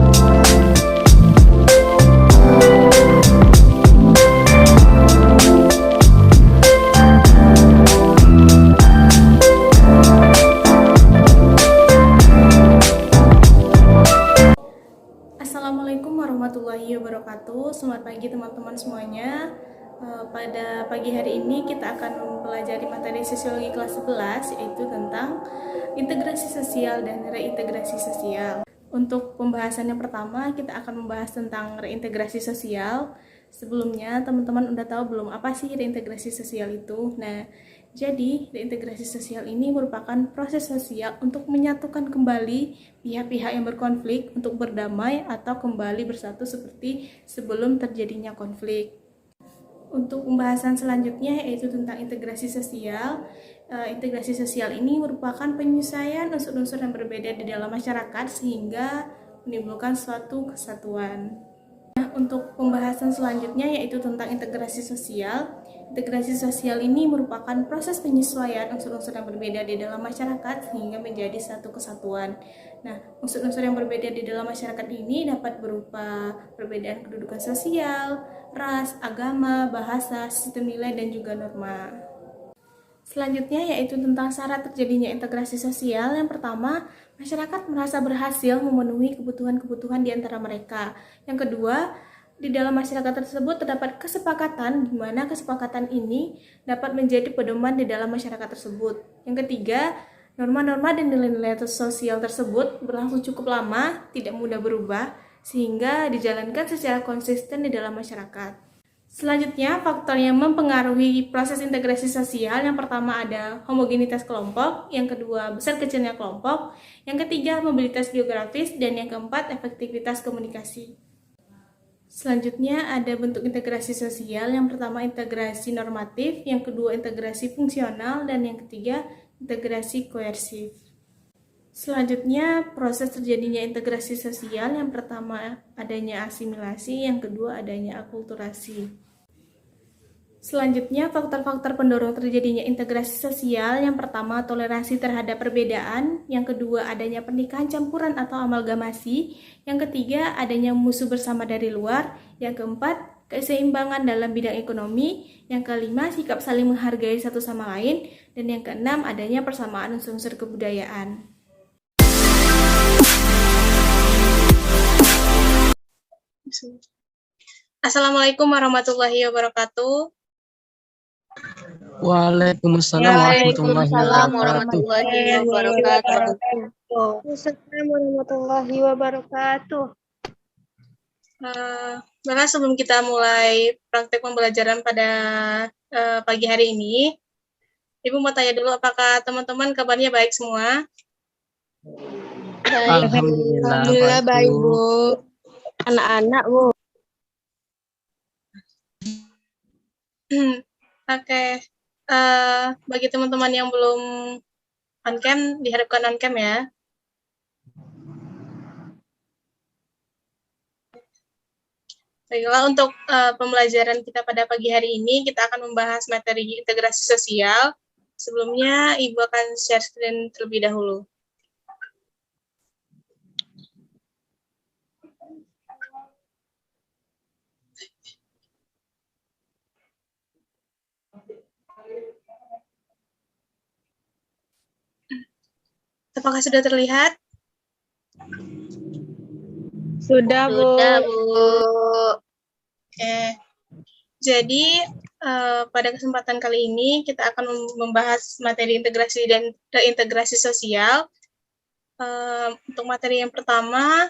Assalamualaikum warahmatullahi wabarakatuh. Selamat pagi teman-teman semuanya. Pada pagi hari ini kita akan mempelajari materi sosiologi kelas 11, yaitu tentang integrasi sosial dan reintegrasi sosial. Untuk pembahasan yang pertama, kita akan membahas tentang reintegrasi sosial. Sebelumnya, teman-teman udah tahu belum apa sih reintegrasi sosial itu? Nah, jadi reintegrasi sosial ini merupakan proses sosial untuk menyatukan kembali pihak-pihak yang berkonflik untuk berdamai atau kembali bersatu seperti sebelum terjadinya konflik. Untuk pembahasan selanjutnya yaitu tentang integrasi sosial. Integrasi sosial ini merupakan penyesuaian unsur-unsur yang berbeda di dalam masyarakat sehingga menimbulkan suatu kesatuan. Untuk pembahasan selanjutnya yaitu tentang integrasi sosial. Integrasi sosial ini merupakan proses penyesuaian unsur-unsur yang berbeda di dalam masyarakat sehingga menjadi satu kesatuan. Nah, unsur-unsur yang berbeda di dalam masyarakat ini dapat berupa perbedaan kedudukan sosial, ras, agama, bahasa, sistem nilai, dan juga norma. Selanjutnya yaitu tentang syarat terjadinya integrasi sosial. Yang pertama, masyarakat merasa berhasil memenuhi kebutuhan-kebutuhan di antara mereka. Yang kedua, di dalam masyarakat tersebut terdapat kesepakatan di mana kesepakatan ini dapat menjadi pedoman di dalam masyarakat tersebut. Yang ketiga, norma-norma dan nilai-nilai sosial tersebut berlangsung cukup lama, tidak mudah berubah, sehingga dijalankan secara konsisten di dalam masyarakat. Selanjutnya, faktor yang mempengaruhi proses integrasi sosial, yang pertama ada homogenitas kelompok, yang kedua besar kecilnya kelompok, yang ketiga mobilitas geografis, dan yang keempat efektivitas komunikasi. Selanjutnya ada bentuk integrasi sosial, yang pertama integrasi normatif, yang kedua integrasi fungsional, dan yang ketiga integrasi koersif. Selanjutnya proses terjadinya integrasi sosial, yang pertama adanya asimilasi, yang kedua adanya akulturasi. Selanjutnya faktor-faktor pendorong terjadinya integrasi sosial, yang pertama toleransi terhadap perbedaan, yang kedua adanya pernikahan campuran atau amalgamasi, yang ketiga adanya musuh bersama dari luar, yang keempat keseimbangan dalam bidang ekonomi, yang kelima sikap saling menghargai satu sama lain, dan yang keenam adanya persamaan unsur-unsur kebudayaan. Assalamualaikum warahmatullahi wabarakatuh. Waalaikumsalam warahmatullahi wabarakatuh. Warahmatullahi wabarakatuh. Maka sebelum kita mulai praktek pembelajaran pada pagi hari ini, Ibu mau tanya dulu apakah teman-teman kabarnya baik semua? Baik. Alhamdulillah Baik, Bu. Anak-anak, Bu. Oke. Bagi teman-teman yang belum on cam, diharapkan on cam ya. Baiklah, untuk pembelajaran kita pada pagi hari ini, kita akan membahas materi integrasi sosial. Sebelumnya, Ibu akan share screen terlebih dahulu. Apakah sudah terlihat? Sudah, Bu. Oke. Jadi, pada kesempatan kali ini kita akan membahas materi integrasi dan reintegrasi sosial. Untuk materi yang pertama,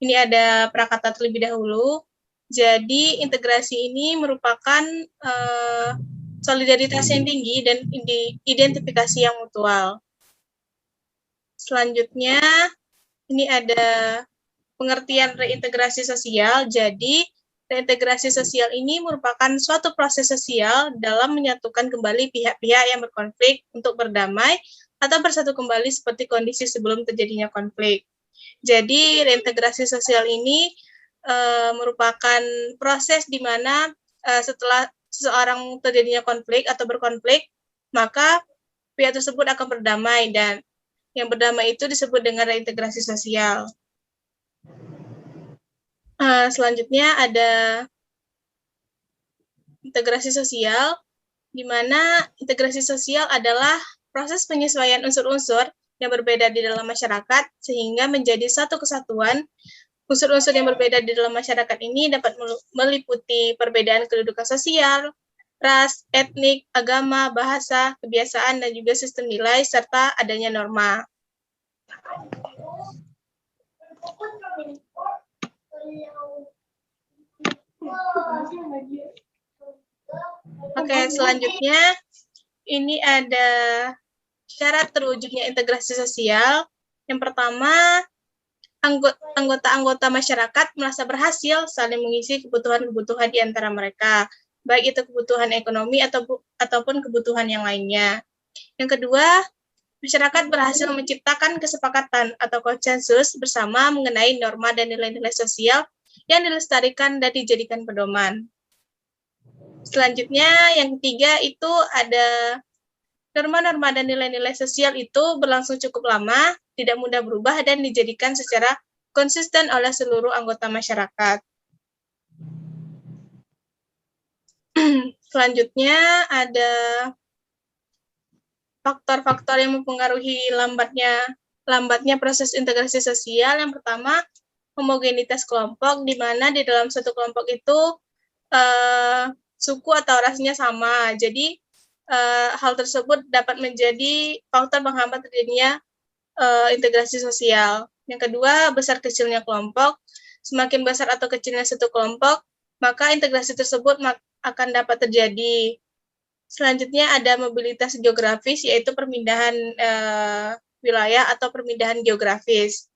ini ada prakata terlebih dahulu. Jadi, integrasi ini merupakan solidaritas yang tinggi dan identifikasi yang mutual. Selanjutnya, ini ada pengertian reintegrasi sosial. Jadi, reintegrasi sosial ini merupakan suatu proses sosial dalam menyatukan kembali pihak-pihak yang berkonflik untuk berdamai atau bersatu kembali seperti kondisi sebelum terjadinya konflik. Jadi, reintegrasi sosial ini merupakan proses di mana setelah seseorang terjadinya konflik atau berkonflik, maka pihak tersebut akan berdamai, dan yang berdamai itu disebut dengan reintegrasi sosial. Selanjutnya ada integrasi sosial, di mana integrasi sosial adalah proses penyesuaian unsur-unsur yang berbeda di dalam masyarakat sehingga menjadi satu kesatuan. Unsur-unsur yang berbeda di dalam masyarakat ini dapat meliputi perbedaan kedudukan sosial, ras, etnik, agama, bahasa, kebiasaan, dan juga sistem nilai, serta adanya norma. Oke, selanjutnya ini ada syarat terwujudnya integrasi sosial. Yang pertama, anggota-anggota masyarakat merasa berhasil saling mengisi kebutuhan-kebutuhan di antara mereka, baik itu kebutuhan ekonomi ataupun kebutuhan yang lainnya. Yang kedua, masyarakat berhasil menciptakan kesepakatan atau konsensus bersama mengenai norma dan nilai-nilai sosial yang dilestarikan dan dijadikan pedoman. Selanjutnya, yang ketiga itu ada norma-norma dan nilai-nilai sosial itu berlangsung cukup lama, tidak mudah berubah, dan dijadikan secara konsisten oleh seluruh anggota masyarakat. Selanjutnya ada faktor-faktor yang mempengaruhi lambatnya proses integrasi sosial. Yang pertama, homogenitas kelompok, di mana di dalam satu kelompok itu suku atau rasnya sama. Jadi hal tersebut dapat menjadi faktor penghambat terjadinya integrasi sosial. Yang kedua, besar kecilnya kelompok. Semakin besar atau kecilnya satu kelompok, maka integrasi tersebut akan dapat terjadi. Selanjutnya ada mobilitas geografis, yaitu perpindahan wilayah atau perpindahan geografis.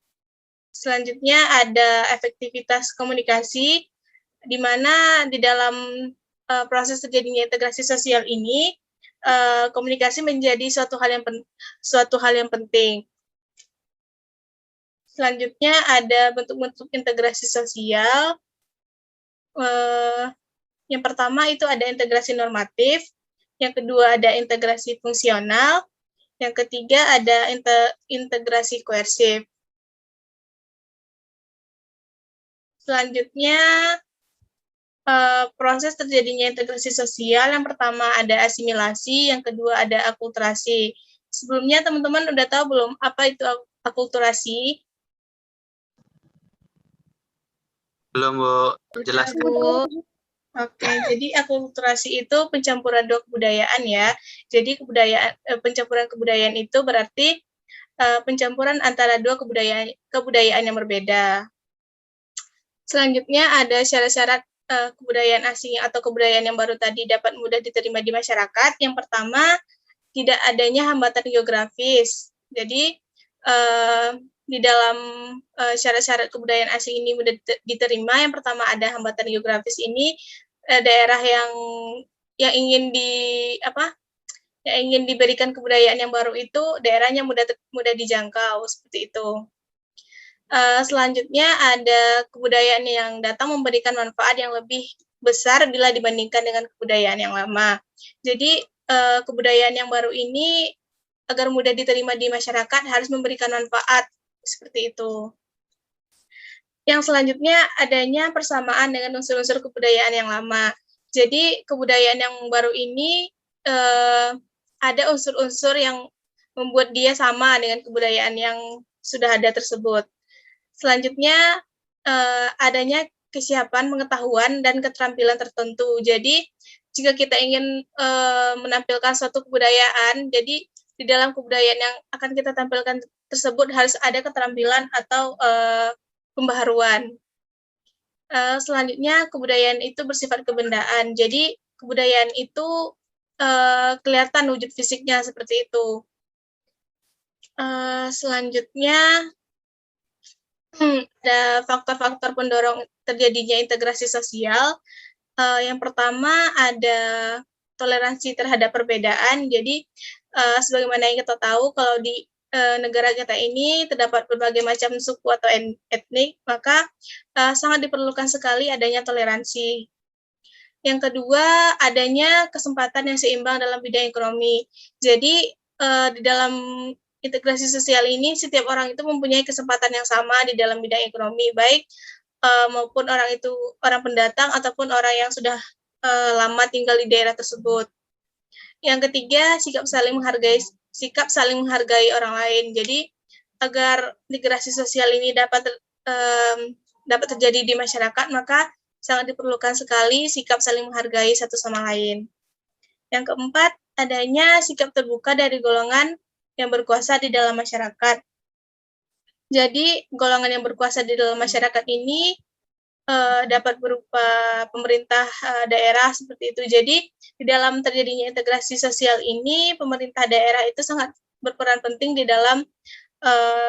Selanjutnya ada efektivitas komunikasi, di mana di dalam proses terjadinya integrasi sosial ini, komunikasi menjadi suatu hal yang penting. Selanjutnya ada bentuk-bentuk integrasi sosial. Yang pertama itu ada integrasi normatif, yang kedua ada integrasi fungsional, yang ketiga ada integrasi koersif. Selanjutnya, proses terjadinya integrasi sosial, yang pertama ada asimilasi, yang kedua ada akulturasi. Sebelumnya teman-teman udah tahu belum apa itu akulturasi? Belum, Bu. Jelas. Bu. Oke, jadi akulturasi itu pencampuran dua kebudayaan ya. Jadi pencampuran kebudayaan itu berarti pencampuran antara dua kebudayaan yang berbeda. Selanjutnya ada syarat-syarat kebudayaan asing atau kebudayaan yang baru tadi dapat mudah diterima di masyarakat. Yang pertama, tidak adanya hambatan geografis. Jadi di dalam syarat-syarat kebudayaan asing ini mudah diterima. Yang pertama ada hambatan geografis ini, daerah yang ingin diberikan kebudayaan yang baru itu daerahnya mudah dijangkau seperti itu. Selanjutnya ada kebudayaan yang datang memberikan manfaat yang lebih besar bila dibandingkan dengan kebudayaan yang lama. Jadi kebudayaan yang baru ini agar mudah diterima di masyarakat harus memberikan manfaat seperti itu. Yang selanjutnya adanya persamaan dengan unsur-unsur kebudayaan yang lama. Jadi kebudayaan yang baru ini ada unsur-unsur yang membuat dia sama dengan kebudayaan yang sudah ada tersebut. Selanjutnya adanya kesiapan, pengetahuan, dan keterampilan tertentu. Jadi jika kita ingin menampilkan suatu kebudayaan, jadi di dalam kebudayaan yang akan kita tampilkan tersebut harus ada keterampilan atau pembaharuan. Selanjutnya kebudayaan itu bersifat kebendaan. Jadi kebudayaan itu kelihatan wujud fisiknya seperti itu. Selanjutnya ada faktor-faktor pendorong terjadinya integrasi sosial. Yang pertama ada toleransi terhadap perbedaan. Jadi sebagaimana yang kita tahu, kalau di negara kita ini terdapat berbagai macam suku atau etnik, maka sangat diperlukan sekali adanya toleransi. Yang kedua, adanya kesempatan yang seimbang dalam bidang ekonomi. Jadi di dalam integrasi sosial ini, setiap orang itu mempunyai kesempatan yang sama di dalam bidang ekonomi, baik maupun orang itu orang pendatang ataupun orang yang sudah lama tinggal di daerah tersebut. Yang ketiga, sikap saling menghargai orang lain. Jadi agar integrasi sosial ini dapat terjadi di masyarakat, maka sangat diperlukan sekali sikap saling menghargai satu sama lain. Yang keempat, adanya sikap terbuka dari golongan yang berkuasa di dalam masyarakat. Jadi, golongan yang berkuasa di dalam masyarakat ini dapat berupa pemerintah daerah seperti itu. Jadi, di dalam terjadinya integrasi sosial ini, pemerintah daerah itu sangat berperan penting di dalam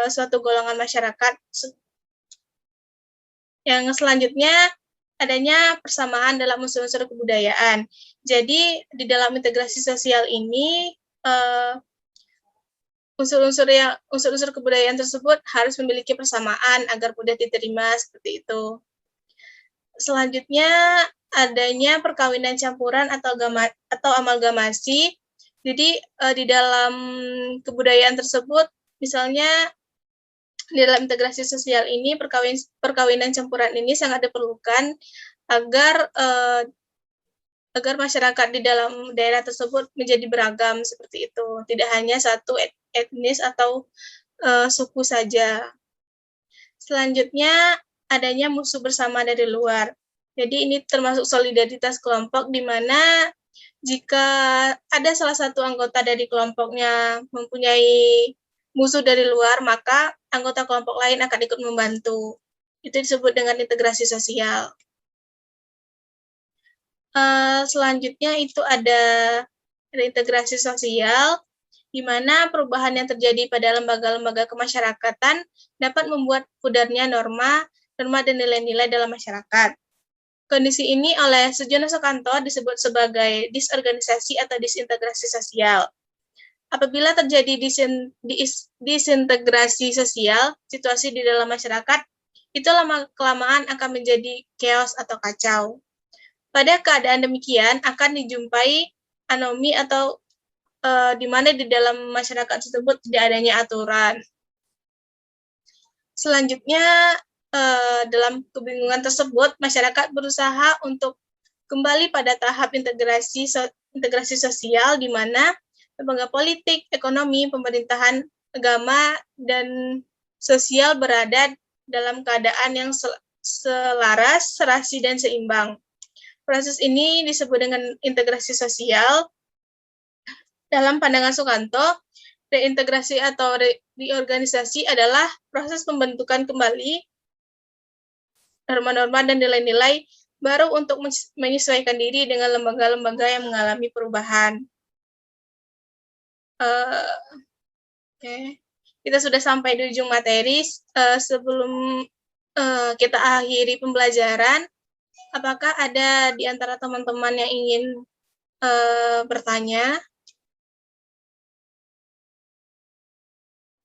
suatu golongan masyarakat. Yang selanjutnya, adanya persamaan dalam unsur-unsur kebudayaan. Jadi, di dalam integrasi sosial ini, unsur-unsur kebudayaan tersebut harus memiliki persamaan agar mudah diterima seperti itu. Selanjutnya, adanya perkawinan campuran atau amalgamasi. Jadi, di dalam kebudayaan tersebut, misalnya di dalam integrasi sosial ini, perkawinan campuran ini sangat diperlukan agar masyarakat di dalam daerah tersebut menjadi beragam seperti itu. Tidak hanya satu etnis atau suku saja. Selanjutnya, adanya musuh bersama dari luar. Jadi ini termasuk solidaritas kelompok di mana jika ada salah satu anggota dari kelompoknya mempunyai musuh dari luar, maka anggota kelompok lain akan ikut membantu. Itu disebut dengan integrasi sosial. Selanjutnya itu ada reintegrasi sosial, di mana perubahan yang terjadi pada lembaga-lembaga kemasyarakatan dapat membuat pudarnya norma dan nilai-nilai dalam masyarakat. Kondisi ini oleh Sujono Sukanto disebut sebagai disorganisasi atau disintegrasi sosial. Apabila terjadi disintegrasi sosial, situasi di dalam masyarakat, itu lama-kelamaan akan menjadi chaos atau kacau. Pada keadaan demikian, akan dijumpai anomi atau di mana di dalam masyarakat tersebut tidak adanya aturan. Selanjutnya, dalam kebingungan tersebut, masyarakat berusaha untuk kembali pada tahap integrasi sosial di mana lembaga politik, ekonomi, pemerintahan, agama, dan sosial berada dalam keadaan yang selaras, serasi, dan seimbang. Proses ini disebut dengan integrasi sosial. Dalam pandangan Sukanto, reintegrasi atau reorganisasi adalah proses pembentukan kembali norma-norma dan nilai-nilai baru untuk menyesuaikan diri dengan lembaga-lembaga yang mengalami perubahan. Kita sudah sampai di ujung materi. Sebelum kita akhiri pembelajaran, apakah ada di antara teman-teman yang ingin bertanya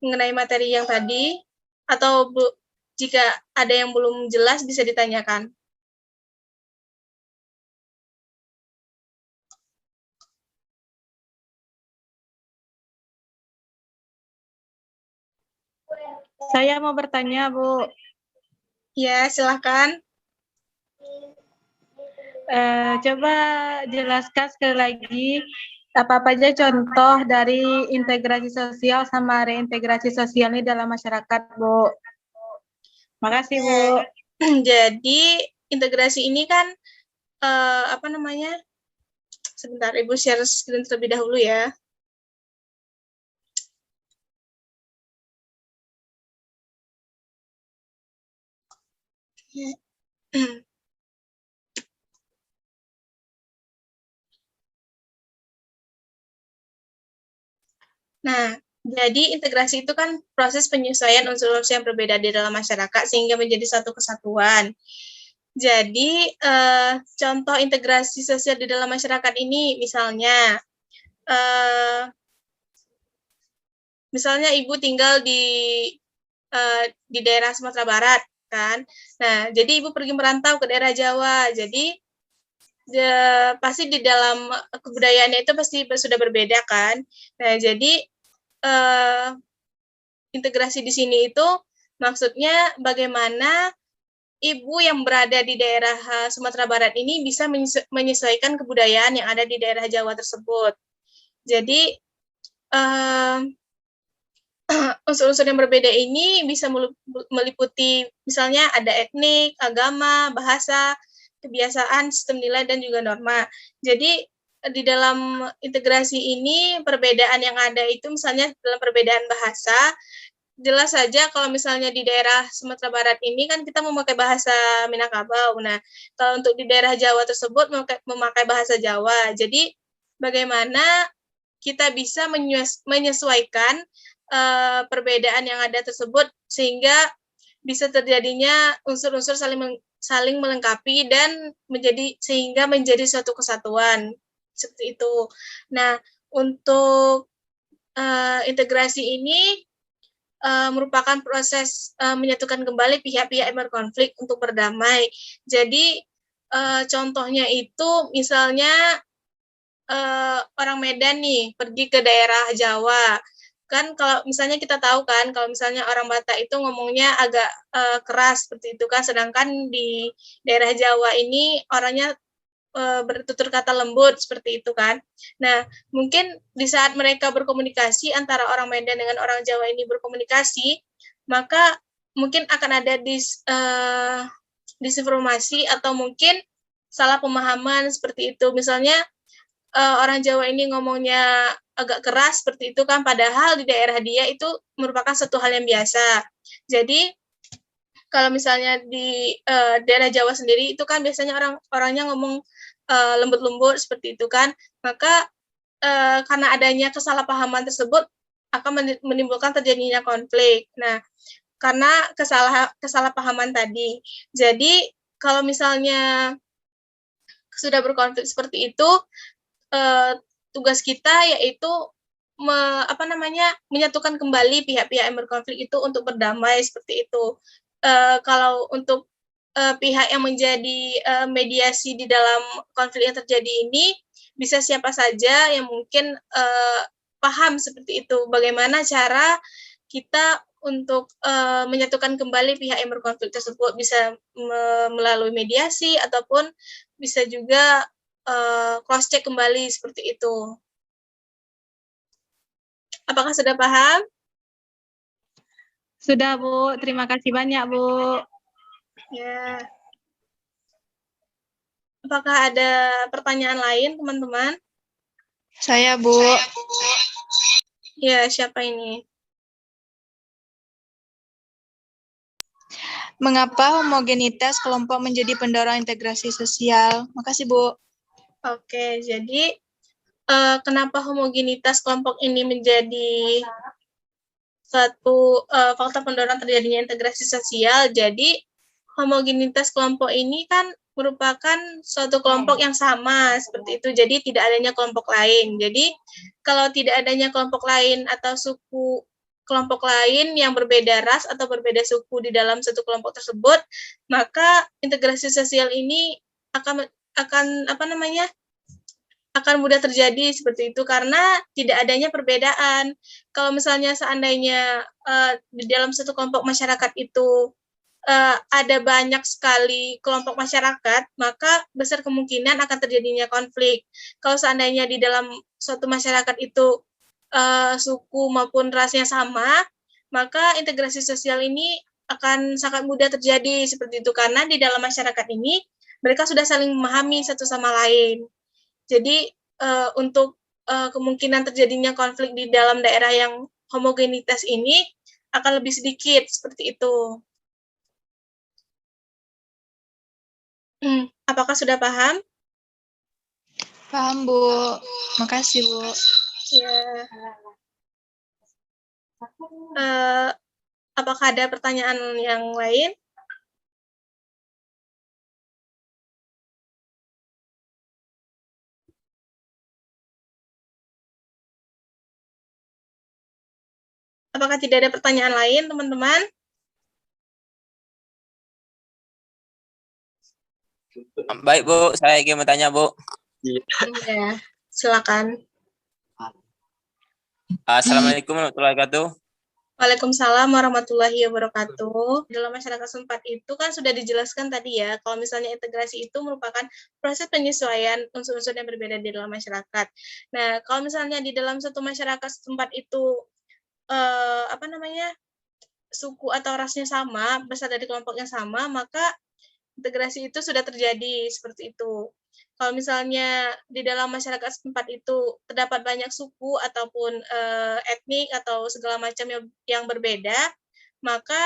mengenai materi yang tadi, atau jika ada yang belum jelas bisa ditanyakan. Saya mau bertanya, Bu. Ya, silakan. Coba jelaskan sekali lagi apa aja contoh dari integrasi sosial sama reintegrasi sosial ini dalam masyarakat, Bu. Makasih, Bu. Jadi integrasi ini kan sebentar, Ibu share screen terlebih dahulu ya. Nah, jadi integrasi itu kan proses penyesuaian unsur-unsur yang berbeda di dalam masyarakat sehingga menjadi satu kesatuan. Jadi, contoh integrasi sosial di dalam masyarakat ini misalnya, Ibu tinggal di daerah Sumatera Barat, kan? Nah, jadi Ibu pergi merantau ke daerah Jawa. Jadi, pasti di dalam kebudayaannya itu pasti sudah berbeda, kan? Nah, jadi integrasi di sini itu maksudnya bagaimana ibu yang berada di daerah Sumatera Barat ini bisa menyesuaikan kebudayaan yang ada di daerah Jawa tersebut. Jadi unsur-unsur yang berbeda ini bisa meliputi misalnya ada etnik, agama, bahasa, kebiasaan, sistem nilai, dan juga norma. Jadi di dalam integrasi ini perbedaan yang ada itu misalnya dalam perbedaan bahasa, jelas saja kalau misalnya di daerah Sumatera Barat ini kan kita memakai bahasa Minangkabau. Nah, kalau untuk di daerah Jawa tersebut memakai bahasa Jawa. Jadi bagaimana kita bisa menyesuaikan perbedaan yang ada tersebut sehingga bisa terjadinya unsur-unsur saling melengkapi dan sehingga menjadi suatu kesatuan seperti itu. Nah, untuk integrasi ini merupakan proses menyatukan kembali pihak-pihak yang berkonflik untuk berdamai. Jadi contohnya itu misalnya orang Medan nih pergi ke daerah Jawa. Kan kalau misalnya kita tahu kan kalau misalnya orang Batak itu ngomongnya agak keras seperti itu kan, sedangkan di daerah Jawa ini orangnya bertutur kata lembut seperti itu kan. Nah, mungkin di saat mereka berkomunikasi antara orang Medan dengan orang Jawa ini berkomunikasi, maka mungkin akan ada disinformasi atau mungkin salah pemahaman seperti itu. Misalnya orang Jawa ini ngomongnya agak keras seperti itu kan, padahal di daerah dia itu merupakan satu hal yang biasa. Jadi kalau misalnya di daerah Jawa sendiri itu kan biasanya orangnya ngomong lembut-lembut seperti itu kan, maka karena adanya kesalahpahaman tersebut akan menimbulkan terjadinya konflik. Nah, karena kesalahpahaman tadi. Jadi kalau misalnya sudah berkonflik seperti itu, tugas kita yaitu menyatukan kembali pihak-pihak yang berkonflik itu untuk berdamai seperti itu. Kalau untuk pihak yang menjadi mediasi di dalam konflik yang terjadi ini bisa siapa saja yang mungkin paham seperti itu. Bagaimana cara kita untuk menyatukan kembali pihak yang berkonflik tersebut, bisa melalui mediasi ataupun bisa juga cross check kembali seperti itu. Apakah sudah paham? Sudah, Bu. Terima kasih banyak, Bu. Ya. Apakah ada pertanyaan lain, teman-teman? Saya, Bu. Ya, siapa ini? Mengapa homogenitas kelompok menjadi pendorong integrasi sosial? Makasih, Bu. Oke, jadi kenapa homogenitas kelompok ini menjadi suatu faktor pendorong terjadinya integrasi sosial? Jadi, homogenitas kelompok ini kan merupakan suatu kelompok yang sama seperti itu. Jadi tidak adanya kelompok lain. Jadi kalau tidak adanya kelompok lain atau suku kelompok lain yang berbeda ras atau berbeda suku di dalam satu kelompok tersebut, maka integrasi sosial ini akan mudah terjadi seperti itu karena tidak adanya perbedaan. Kalau misalnya seandainya di dalam satu kelompok masyarakat itu ada banyak sekali kelompok masyarakat, maka besar kemungkinan akan terjadinya konflik. Kalau seandainya di dalam suatu masyarakat itu suku maupun rasnya sama, maka integrasi sosial ini akan sangat mudah terjadi seperti itu karena di dalam masyarakat ini mereka sudah saling memahami satu sama lain. Jadi untuk kemungkinan terjadinya konflik di dalam daerah yang homogenitas ini akan lebih sedikit seperti itu. Apakah sudah paham? Paham, Bu. Makasih, Bu. Ya. Apakah ada pertanyaan yang lain? Apakah tidak ada pertanyaan lain, teman-teman? Baik, Bu. Saya ingin bertanya, Bu. Iya, silakan. Assalamualaikum warahmatullahi wabarakatuh. Waalaikumsalam warahmatullahi wabarakatuh. Dalam masyarakat setempat itu kan sudah dijelaskan tadi ya, kalau misalnya integrasi itu merupakan proses penyesuaian unsur-unsur yang berbeda di dalam masyarakat. Nah, kalau misalnya di dalam satu masyarakat setempat itu suku atau rasnya sama, berasal dari kelompok yang sama, maka integrasi itu sudah terjadi seperti itu. Kalau misalnya di dalam masyarakat setempat itu terdapat banyak suku ataupun etnik atau segala macam yang berbeda, maka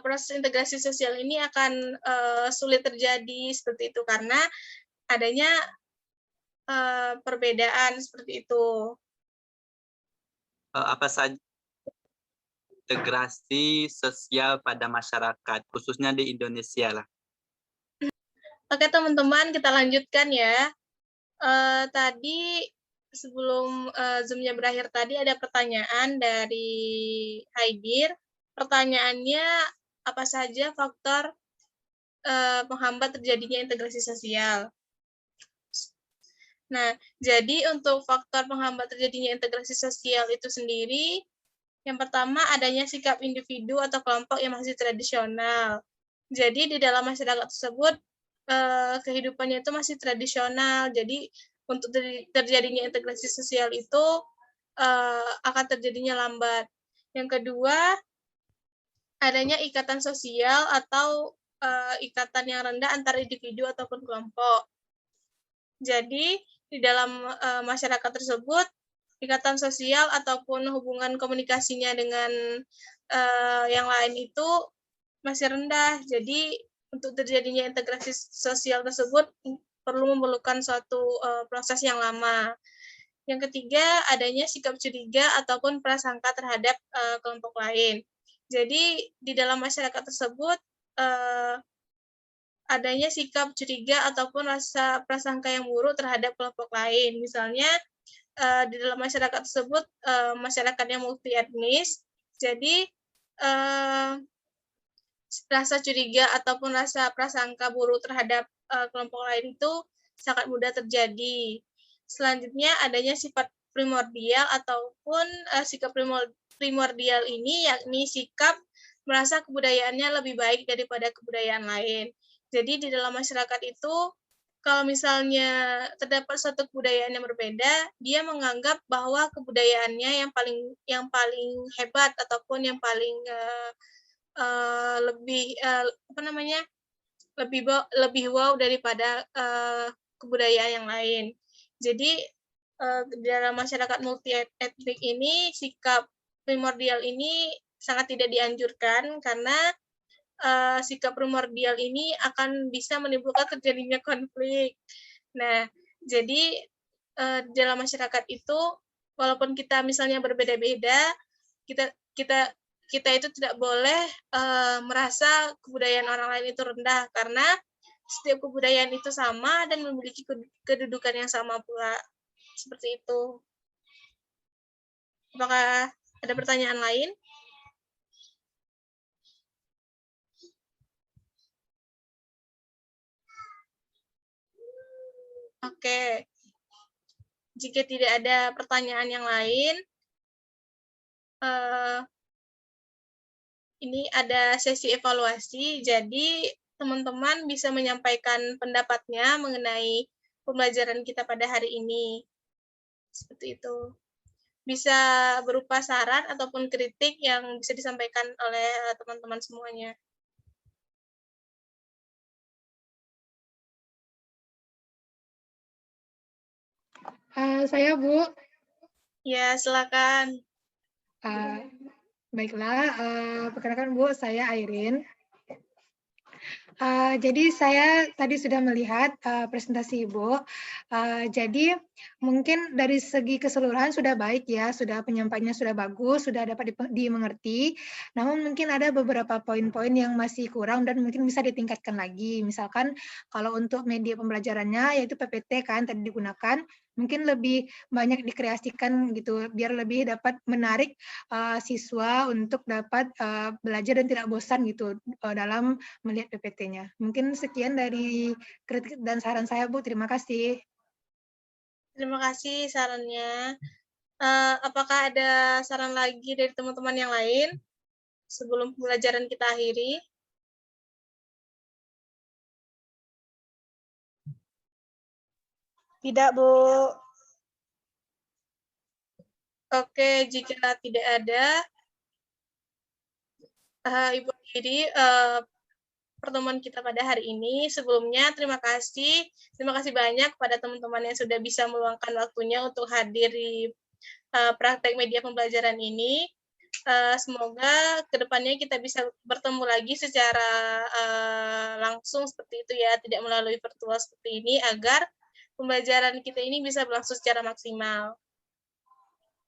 proses integrasi sosial ini akan sulit terjadi seperti itu karena adanya perbedaan seperti itu. Apa saja integrasi sosial pada masyarakat, khususnya di Indonesia lah. Oke teman-teman, kita lanjutkan ya. Tadi sebelum Zoom-nya berakhir tadi ada pertanyaan dari Haidir. Pertanyaannya, apa saja faktor penghambat terjadinya integrasi sosial? Nah, jadi untuk faktor penghambat terjadinya integrasi sosial itu sendiri, yang pertama adanya sikap individu atau kelompok yang masih tradisional. Jadi di dalam masyarakat tersebut kehidupannya itu masih tradisional. Jadi untuk terjadinya integrasi sosial itu akan terjadinya lambat. Yang kedua, adanya ikatan sosial atau ikatan yang rendah antara individu ataupun kelompok. Jadi di dalam masyarakat tersebut ikatan sosial ataupun hubungan komunikasinya dengan yang lain itu masih rendah. Jadi untuk terjadinya integrasi sosial tersebut perlu memerlukan suatu proses yang lama. Yang ketiga, adanya sikap curiga ataupun prasangka terhadap kelompok lain. Jadi di dalam masyarakat tersebut adanya sikap curiga ataupun rasa prasangka yang buruk terhadap kelompok lain. Misalnya di dalam masyarakat tersebut masyarakat yang multi etnis, jadi rasa curiga ataupun rasa prasangka buruk terhadap kelompok lain itu sangat mudah terjadi. Selanjutnya adanya sifat primordial ataupun sikap primordial ini yakni sikap merasa kebudayaannya lebih baik daripada kebudayaan lain. Jadi di dalam masyarakat itu kalau misalnya terdapat suatu kebudayaan yang berbeda, dia menganggap bahwa kebudayaannya yang paling hebat ataupun yang paling lebih wow daripada kebudayaan yang lain. Jadi dalam masyarakat multi etnik ini sikap primordial ini sangat tidak dianjurkan karena sikap primordial ini akan bisa menimbulkan terjadinya konflik. Nah, jadi dalam masyarakat itu walaupun kita misalnya berbeda-beda, kita itu tidak boleh merasa kebudayaan orang lain itu rendah karena setiap kebudayaan itu sama dan memiliki kedudukan yang sama pula. Seperti itu. Apakah ada pertanyaan lain? Oke. Jika tidak ada pertanyaan yang lain, ini ada sesi evaluasi, jadi teman-teman bisa menyampaikan pendapatnya mengenai pembelajaran kita pada hari ini. Seperti itu. Bisa berupa saran ataupun kritik yang bisa disampaikan oleh teman-teman semuanya. Saya Bu. Ya, silakan. Baiklah, perkenalkan Bu, saya Airin. Jadi saya tadi sudah melihat presentasi Ibu. Jadi mungkin dari segi keseluruhan sudah baik ya, sudah penyampaiannya sudah bagus, sudah dapat dimengerti. Namun mungkin ada beberapa poin-poin yang masih kurang dan mungkin bisa ditingkatkan lagi. Misalkan kalau untuk media pembelajarannya yaitu PPT kan tadi digunakan, mungkin lebih banyak dikreasikan gitu biar lebih dapat menarik siswa untuk dapat belajar dan tidak bosan gitu dalam melihat PPT-nya. Mungkin sekian dari kritik dan saran saya, Bu. Terima kasih. Terima kasih sarannya. Apakah ada saran lagi dari teman-teman yang lain sebelum pembelajaran kita akhiri? Tidak, Bu. Oke, jika tidak ada, Ibu akhiri pertemuan kita pada hari ini. Sebelumnya, terima kasih banyak pada teman-teman yang sudah bisa meluangkan waktunya untuk hadir di praktek media pembelajaran ini. Semoga kedepannya kita bisa bertemu lagi secara langsung seperti itu ya, tidak melalui virtual seperti ini, agar pembelajaran kita ini bisa berlangsung secara maksimal.